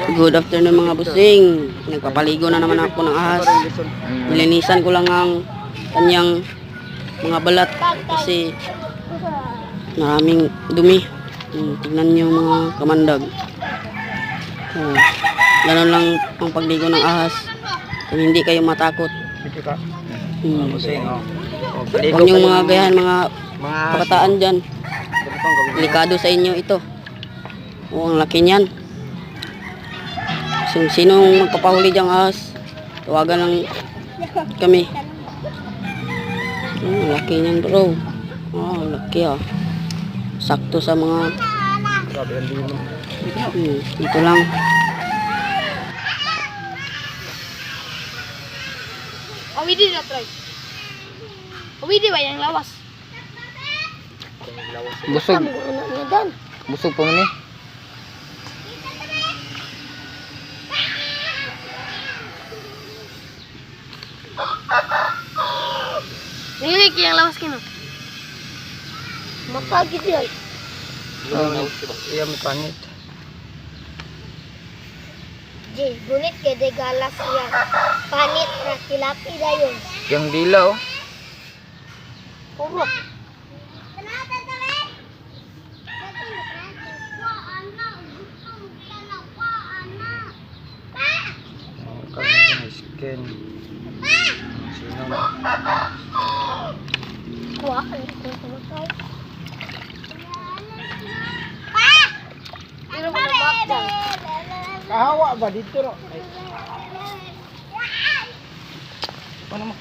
Good afternoon mga busing. Nagpapaligo na naman ako ng ahas. Nilinisan ko lang ang kanyang mga balat kasi maraming dumi. Tignan niyo mga kamandag. Ganun lang ang pagligo ng ahas. Kung hindi kayo matakot. Huwag niyong mga gayahan mga kabataan dyan. Delikado sa inyo ito. Ang laki niyan. So, sinong magpapahuli diyang ahas, tawagan lang kami. Laki niyan bro. Laki sakto sa mga ito lang. Awidi na try. Awidi ba yung lawas? Busog. Busog pa man eh. Niliki yung lawas kino. Makagid yan. Iya may pangit. Jay, gunit kay de galas yan. Panit na tilapi na yun. Yang dilaw. Puro. Skin. Kuha, ano ko kumakay? Pero mo na Kahawa ba dito ro? Ano mo?